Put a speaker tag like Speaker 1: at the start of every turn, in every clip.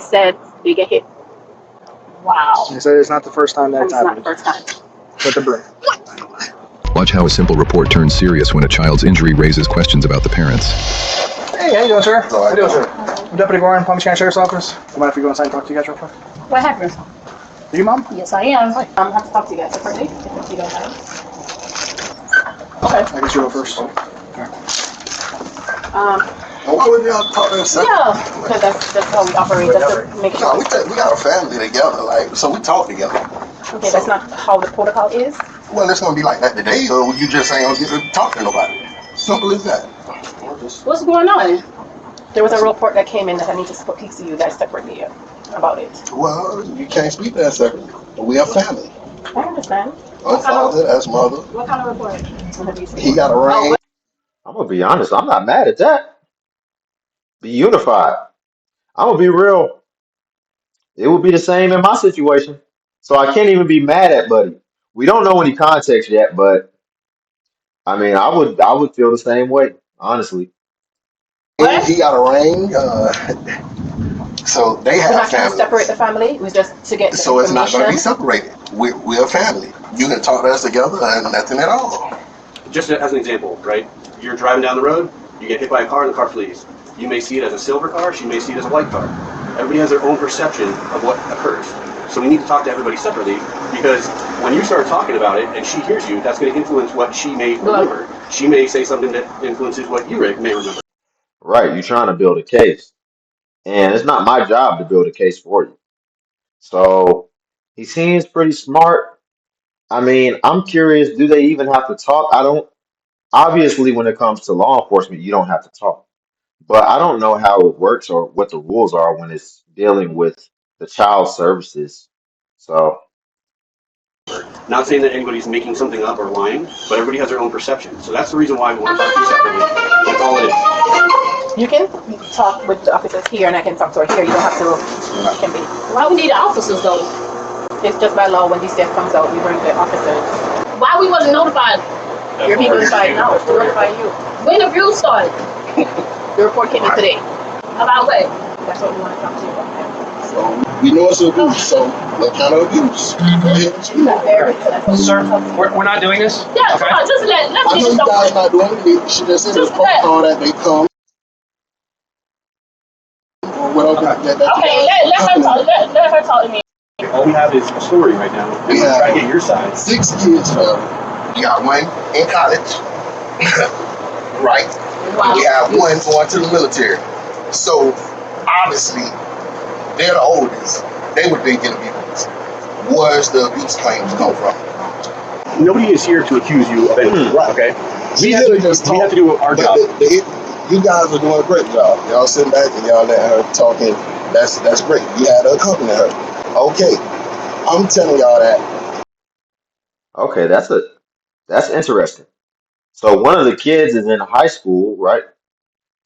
Speaker 1: said you get hit. Wow.
Speaker 2: He said it's not the first time that's happened.
Speaker 1: It's not the first time.
Speaker 2: With the broom.
Speaker 3: Watch how a simple report turns serious when a child's injury raises questions about the parents.
Speaker 2: Hey, how you doing, sir? How you doing, sir? I'm Deputy Warren, Palm Beach County Sheriff's Office. You mind if we go inside and talk to you guys real quick?
Speaker 1: What happened?
Speaker 2: Are you mom?
Speaker 1: Yes, I am. I have to talk to you guys separately, if you don't mind. Okay.
Speaker 2: I guess you go first.
Speaker 4: Why would y'all talk to us?
Speaker 1: Yeah, because that's how we operate. Just to make sure.
Speaker 4: No, we got a family together, like, so we talk together.
Speaker 1: Okay, that's not how the protocol is.
Speaker 4: Well, it's gonna be like that today, or you just ain't gonna get to talk to nobody. Simple as that.
Speaker 1: What's going on? There was a report that came in that I need to speak to you guys separately about it.
Speaker 4: Well, you can't speak that separately. We are family.
Speaker 1: I understand.
Speaker 4: I'm father, that's mother.
Speaker 1: What kind of report?
Speaker 4: He got a ring.
Speaker 5: I'm gonna be honest. I'm not mad at that. Be unified. I'm gonna be real. It would be the same in my situation. So I can't even be mad at Buddy. We don't know any context yet, but I mean, I would feel the same way, honestly.
Speaker 1: What?
Speaker 4: He got a ring. So they
Speaker 1: We're
Speaker 4: have
Speaker 1: not trying to
Speaker 4: families.
Speaker 1: separate the family. It was just to get the
Speaker 4: So it's not going to be
Speaker 1: information.
Speaker 4: separated. We're a family. You can talk to us together and nothing at all.
Speaker 6: Just as an example, right? You're driving down the road, you get hit by a car and the car flees. You may see it as a silver car, she may see it as a white car. Everybody has their own perception of what occurs. So we need to talk to everybody separately, because when you start talking about it and she hears you, that's going to influence what she may remember. She may say something that influences what you may remember.
Speaker 5: Right, you're trying to build a case. And it's not my job to build a case for you. So he seems pretty smart. I mean, I'm curious, do they even have to talk? I don't, obviously, when it comes to law enforcement, you don't have to talk. But I don't know how it works or what the rules are when it's dealing with the child services. So,
Speaker 6: Not saying that anybody's making something up or lying, but everybody has their own perception. So that's the reason why we want to talk to you separately. That's all it is.
Speaker 1: You can talk with the officers here, and I can talk to her here. You don't have to. It can be. Why we need the officers though? It's just by law when this death comes out, we bring the officers. Why we wasn't notified? Your people notified now. To notify you. When the abuse started? The report came in today. About what? That's what we want to talk to you about.
Speaker 4: So we know it's abuse. So what kind of abuse?
Speaker 2: Sir, we're not doing this?
Speaker 1: Yeah, come on, just let's
Speaker 4: I know
Speaker 1: get
Speaker 4: you
Speaker 1: this
Speaker 4: guys
Speaker 1: over.
Speaker 4: not doing it. She just said it's protocol that they come. Or whatever.
Speaker 1: Okay, let her talk. Let her talk to me.
Speaker 6: All we have is a story right now. And we're trying to get your side.
Speaker 4: 6 kids, you got one in college, right?
Speaker 1: Wow.
Speaker 4: We have one going to the military. So obviously, they're the oldest. They would be getting abused. Where's the abuse claims come from?
Speaker 6: Nobody is here to accuse you of anything,
Speaker 4: Right.
Speaker 6: okay?
Speaker 4: We
Speaker 6: We have to do our job.
Speaker 4: You guys are doing a great job. Y'all sitting back and y'all let her talking. That's great. You had to accompany her. Okay, I'm telling y'all that.
Speaker 5: okay, that's interesting. So one of the kids is in high school, right?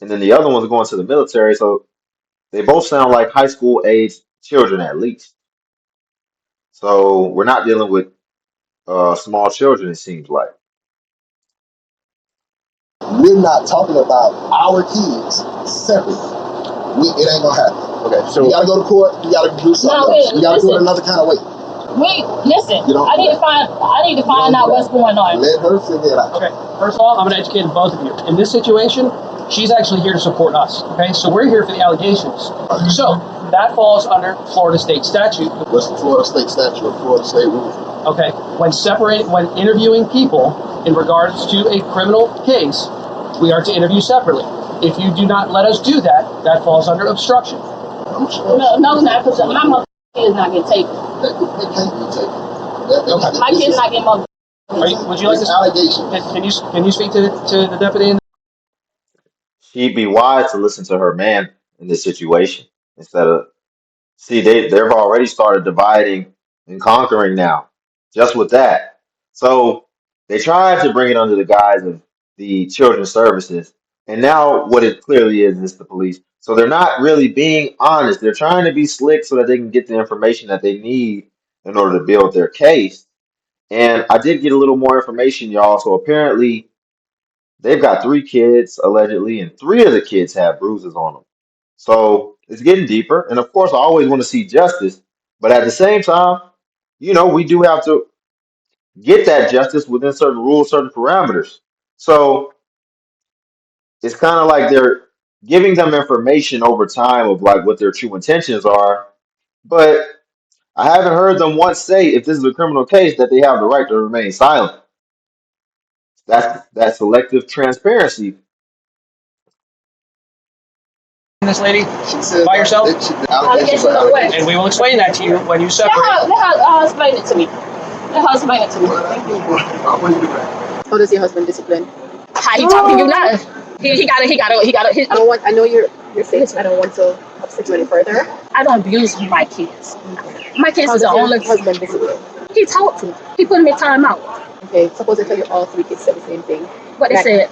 Speaker 5: And then the other one's going to the military. So they both sound like high school age children at least. So we're not dealing with small children, it seems like.
Speaker 4: We're not talking about our kids separately. It ain't gonna happen.
Speaker 6: Okay, so
Speaker 4: you gotta go to court. You gotta do something else. You gotta do it another kind of way.
Speaker 1: Listen. I need to find out what's going on.
Speaker 4: Let her figure it out.
Speaker 2: Okay, first of all, I'm going to educate both of you. In this situation, she's actually here to support us, okay? So we're here for the allegations. So that falls under Florida state statute.
Speaker 4: What's the Florida state statute or Florida state rule?
Speaker 2: Okay, when interviewing people in regards to a criminal case, we are to interview separately. If you do not let us do that, that falls under obstruction.
Speaker 1: No, not because my mother is not getting taken.
Speaker 4: They can't be taken.
Speaker 1: My kid's not getting mother.
Speaker 2: Would you like to
Speaker 4: allegations?
Speaker 2: Can you speak to the deputy?
Speaker 5: She'd be wise to listen to her man in this situation instead of see they've already started dividing and conquering now just with that. So they tried to bring it under the guise of the children's services, and now what it clearly is the police. So they're not really being honest. They're trying to be slick so that they can get the information that they need in order to build their case. And I did get a little more information, y'all. So apparently they've got 3 kids allegedly, and 3 of the kids have bruises on them. So It's getting deeper, and of course, I always want to see justice, but at the same time, we do have to get that justice within certain rules, certain parameters. So it's kind of like they're giving them information over time of like what their true intentions are, but I haven't heard them once say if this is a criminal case that they have the right to remain silent. That's that selective transparency.
Speaker 2: This lady
Speaker 4: She said
Speaker 2: by yourself,
Speaker 4: the allegations are allegations.
Speaker 2: and we will explain that to you when you separate.
Speaker 1: Let her explain it to me. Let her explain it to me. Thank you.
Speaker 4: I wouldn't do that.
Speaker 1: How does your husband discipline? How he talking to you now? He got it. I don't want. I know you're saying this. I don't want to upset you any further. I don't abuse my kids. My kids is the only husband discipline. He talked to me. He put me time out. Okay. Suppose I tell you all three kids said the same thing. What they said?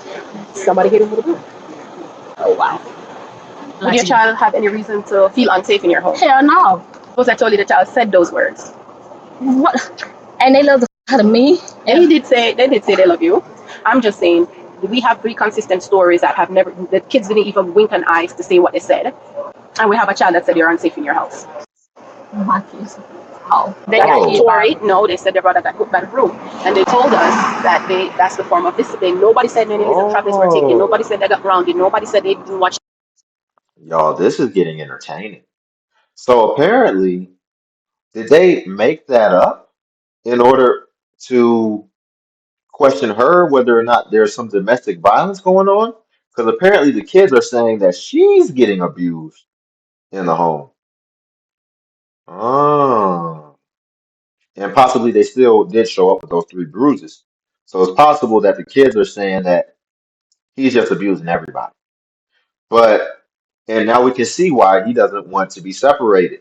Speaker 1: Somebody hit him with a broom. Oh wow. Would your child have any reason to feel unsafe in your home? Hell no. Suppose I told you the child said those words. What? And they love the out of me. And they did say they love you. I'm just saying we have three consistent stories that have never the kids didn't even wink an eye to say what they said. And we have a child that said you're unsafe in your house. My kids. Oh. They no, they said their brother got hooked by the broom. And they told us that that's the form of discipline. Nobody said any of the trappings were taken. Nobody said they got grounded. Nobody said they didn't watch.
Speaker 5: Y'all, this is getting entertaining. So apparently, did they make that up in order to question her whether or not there's some domestic violence going on? Because apparently the kids are saying that she's getting abused in the home. Oh. And possibly they still did show up with those three bruises. So it's possible that the kids are saying that he's just abusing everybody. And now we can see why he doesn't want to be separated.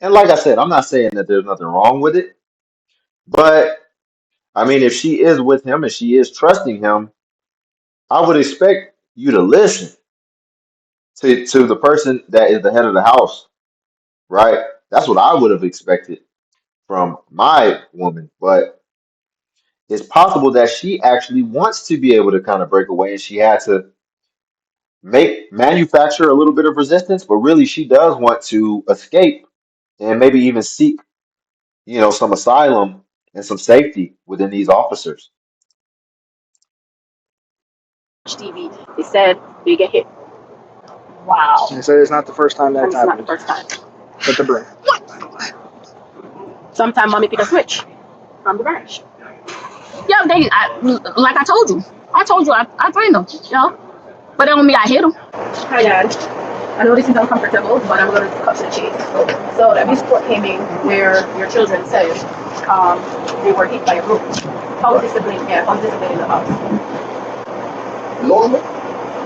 Speaker 5: And like I said, I'm not saying that there's nothing wrong with it, but I mean, if she is with him and she is trusting him, I would expect you to listen to the person that is the head of the house, right? That's what I would have expected from my woman. But it's possible that she actually wants to be able to kind of break away and she had to manufacture a little bit of resistance, but really she does want to escape and maybe even seek, some asylum and some safety within these officers.
Speaker 1: TV. They said they get hit. Wow.
Speaker 2: They say it's not the first time that's
Speaker 1: And it's not
Speaker 2: happened.
Speaker 1: the first time.
Speaker 2: With the broom.
Speaker 1: Sometimes mommy pick a switch from the branch. Yeah, like I told you. I trained them, But that don't mean I hit them. Hi, Dad. I know this is uncomfortable, but I'm going to cut to the chase. So the abuse report came in where your children said they were hit by a broom. How is discipline? Yeah, how is discipline in the house?
Speaker 4: Normal?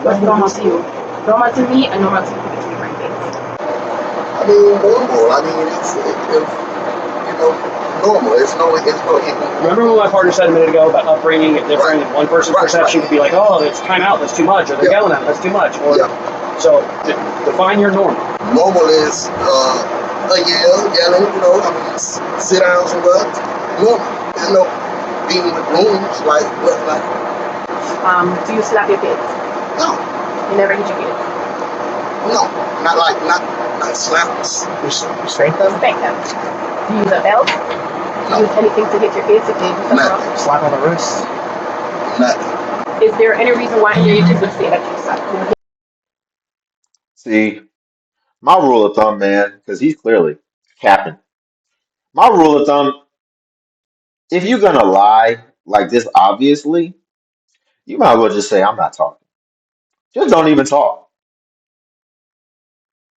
Speaker 1: What's normal to you? Normal to me and normal to you two different things.
Speaker 4: I mean, normal. I mean, it's normal. It's no.
Speaker 2: Remember what my partner said a minute ago about upbringing it different, and one person's perception could be like, oh, it's time out, that's too much, or they're yelling at, that's too much. Or so define your normal.
Speaker 4: Normal is yelling. I mean, sit down somewhere. Normal. There's no beating with brooms like what like.
Speaker 1: Do you slap your kids?
Speaker 4: No.
Speaker 1: You never hit your kids?
Speaker 4: No. Not slaps.
Speaker 2: You spank them?
Speaker 1: Spank them. Do you use a belt? Do you use anything to hit your kids if they do something wrong?
Speaker 2: Slap on the wrist?
Speaker 4: Nothing.
Speaker 1: Is there any reason why any of your kids would say that you slap?
Speaker 5: See, my rule of thumb, man, because he's clearly capping. My rule of thumb, if you're gonna lie like this, obviously, you might as well just say, I'm not talking. Just don't even talk.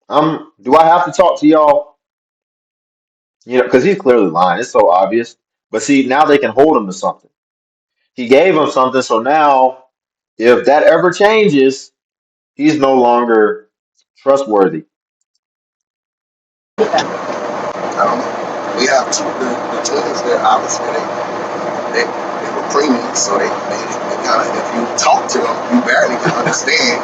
Speaker 5: Do I have to talk to y'all? Because he's clearly lying. It's so obvious. But see, now they can hold him to something. He gave him something, so now if that ever changes, he's no longer trustworthy.
Speaker 4: I don't know. We have the twins there. Obviously, they were preemies, so they kind of. If you talk to them, you barely can understand.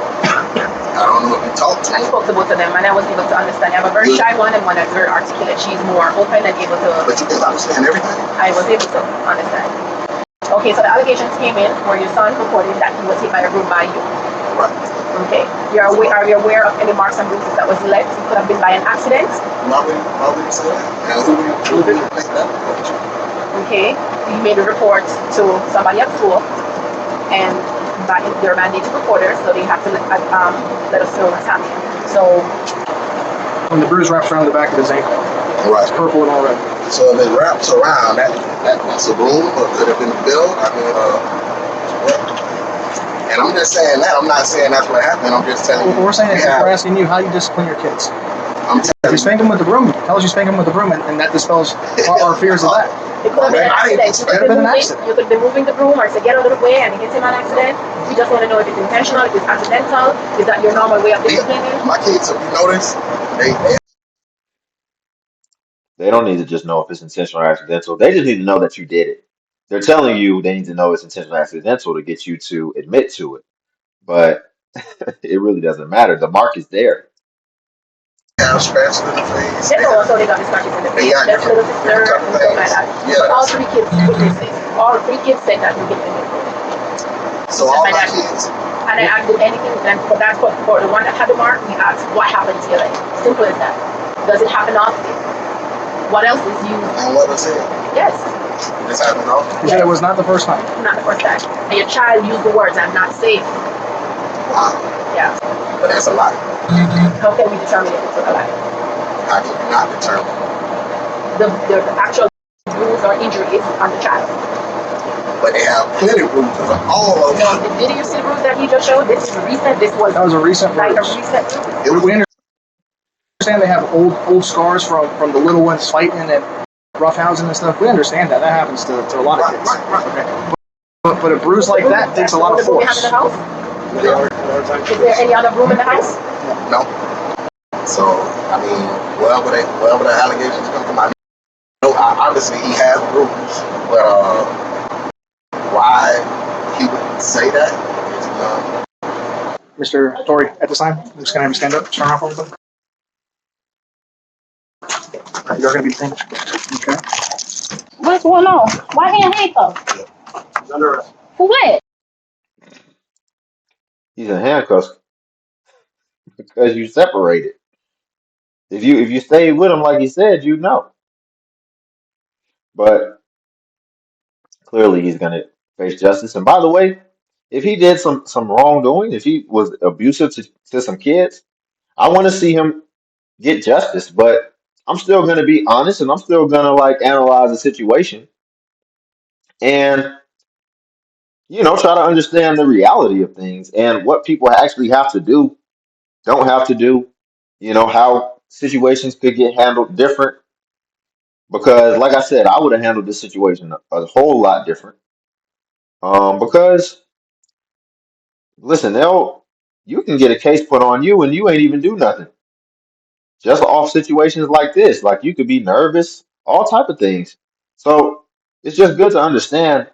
Speaker 4: I don't know if you talk to them.
Speaker 1: I spoke to both of them, and I was able to understand. I have a very shy one and one that's very articulate. She's more open and able to.
Speaker 4: But you can understand everything.
Speaker 1: I was able to understand. Okay, so the allegations came in where your son reported that he was hit by a broom by you.
Speaker 4: Right.
Speaker 1: Okay. Are you aware of any marks and bruises that was left? It could have been by an accident.
Speaker 4: Why would you say that? And who would you make that question?
Speaker 1: Okay. You made a report to somebody at school, and they're mandated reporters, so they have to let us know what's happening. So
Speaker 2: When the bruise wraps around the back of his ankle,
Speaker 4: Right.
Speaker 2: it's purple and all red.
Speaker 4: So if it wraps around, that's a broom, or could have been a bill. I mean, what? And I'm just saying that. I'm not saying that's what happened. I'm just telling you.
Speaker 2: We're saying that we're asking you how you discipline your kids.
Speaker 4: I'm
Speaker 2: If
Speaker 4: telling
Speaker 2: you spank them with the broom, tell us you spank them with the broom, and that dispels our fears of that.
Speaker 1: it could have been an accident. You could be moving the broom or to get out of the way and hit him an accident. We just want to know if it's intentional, if it's accidental. Is that your normal way of disciplining?
Speaker 4: My kids, if you notice,
Speaker 5: They don't need to just know if it's intentional or accidental. They just need to know that you did it. They're telling you they need to know it's intentional or accidental to get you to admit to it. But it really doesn't matter. The mark is there.
Speaker 4: have scratches in the face.
Speaker 1: They also they got the scratches in the face. That's little sister and stuff like that.
Speaker 4: Yeah.
Speaker 1: But all three kids witnessed it. All three kids said that you hit them.
Speaker 4: So all my kids.
Speaker 1: And I asked, did anything, but that's for the one that had the mark, we asked, what happened to your leg? Simple as that. Does it happen often? What else is used?
Speaker 4: And what was it?
Speaker 1: Yes.
Speaker 4: This happened often?
Speaker 2: You said it was not the first time.
Speaker 1: Not the first time. And your child used the words, I'm not safe.
Speaker 4: Wow.
Speaker 1: Yeah.
Speaker 4: But that's a lie.
Speaker 1: How can we determine if it's a lie?
Speaker 4: How can you not determine?
Speaker 1: The actual bruise or injury is on the child.
Speaker 4: But they have plenty of bruises on all of them.
Speaker 1: No, did you see the bruise that he just showed? This is recent. This was
Speaker 2: That was a recent
Speaker 1: like
Speaker 2: bruise.
Speaker 1: a recent.
Speaker 4: It was
Speaker 2: We understand they have old scars from the little ones fighting and roughhousing and stuff. We understand that. That happens to a lot of kids.
Speaker 4: Right.
Speaker 2: Okay. But a bruise like that takes a lot of
Speaker 1: The room we have in
Speaker 2: force.
Speaker 1: the house? Is there any other room in the house?
Speaker 4: No. So I mean, wherever the allegations come from, I know obviously he has bruises, but why he would say that is
Speaker 2: Mr. Torrey, at this time, I'm just going to have you stand up, turn around for me. Alright, you're going to be the thing. Okay.
Speaker 1: What's going on? Why he in handcuffs?
Speaker 2: He's under arrest.
Speaker 1: For what?
Speaker 5: He's in handcuffs because you separated. If you stayed with him like he said, you'd know. But clearly he's gonna face justice. And by the way, if he did some wrongdoing, if he was abusive to some kids, I want to see him get justice. But I'm still gonna be honest, and I'm still gonna like analyze the situation and try to understand the reality of things and what people actually have to do, don't have to do, how situations could get handled different. Because, like I said, I would have handled this situation a whole lot different. Because, listen, you can get a case put on you and you ain't even do nothing. Just off situations like this, like you could be nervous, all type of things. So it's just good to understand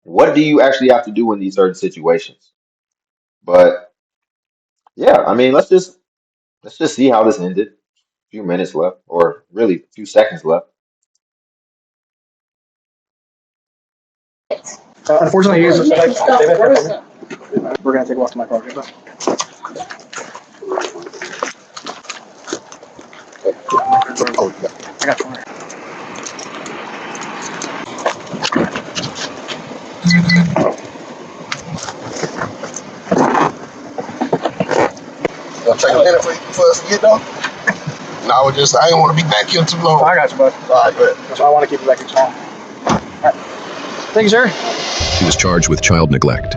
Speaker 5: what do you actually have to do in these certain situations. But yeah, I mean, let's just see how this ended. A few minutes left, or really a few seconds left.
Speaker 2: Unfortunately, he is a
Speaker 1: Making stuff worse.
Speaker 2: We're going to take a walk to my car. Okay?
Speaker 4: Oh, yeah.
Speaker 2: I got you.
Speaker 4: Gonna take a minute for us to get though? No, I didn't want to be back here too long.
Speaker 2: I got you, bud.
Speaker 4: All right, good.
Speaker 2: That's why I want to keep it back here small. All right. Thank you, sir.
Speaker 3: He was charged with child neglect.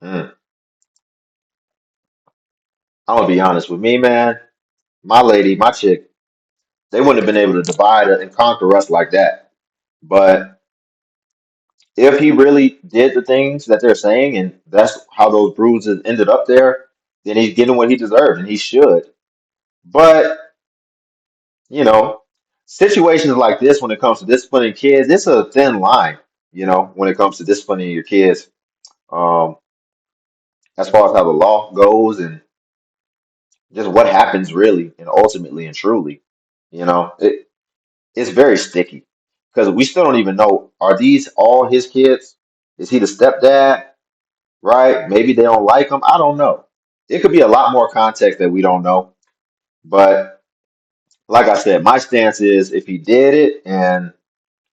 Speaker 5: Mm. I'm gonna be honest with me, man. My lady, my chick, they wouldn't have been able to divide and conquer us like that. But if he really did the things that they're saying, and that's how those bruises ended up there, then he's getting what he deserves, and he should. But, you know, situations like this, when it comes to disciplining kids, it's a thin line, when it comes to disciplining your kids, um, as far as how the law goes and just what happens really and ultimately and truly. It's very sticky because we still don't even know, are these all his kids? Is he the stepdad? Right? Maybe they don't like him. I don't know. It could be a lot more context that we don't know. But like I said, my stance is if he did it and,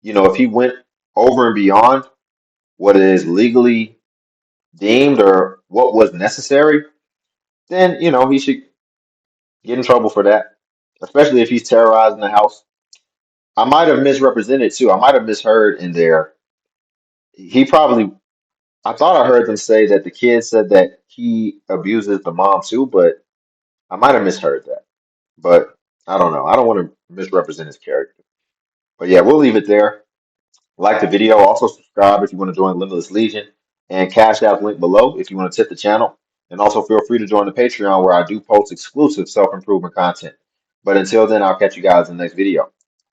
Speaker 5: if he went over and beyond what is legally deemed or what was necessary, then, he should get in trouble for that, especially if he's terrorizing the house. I might have misrepresented too. I might have misheard in there. He probably, I thought I heard them say that the kid said that he abuses the mom too, but I might have misheard that. But I don't know. I don't want to misrepresent his character. But yeah, we'll leave it there. Like the video. Also subscribe if you want to join Limitless Legion. And Cash App link below if you want to tip the channel. And also feel free to join the Patreon where I do post exclusive self-improvement content. But until then, I'll catch you guys in the next video.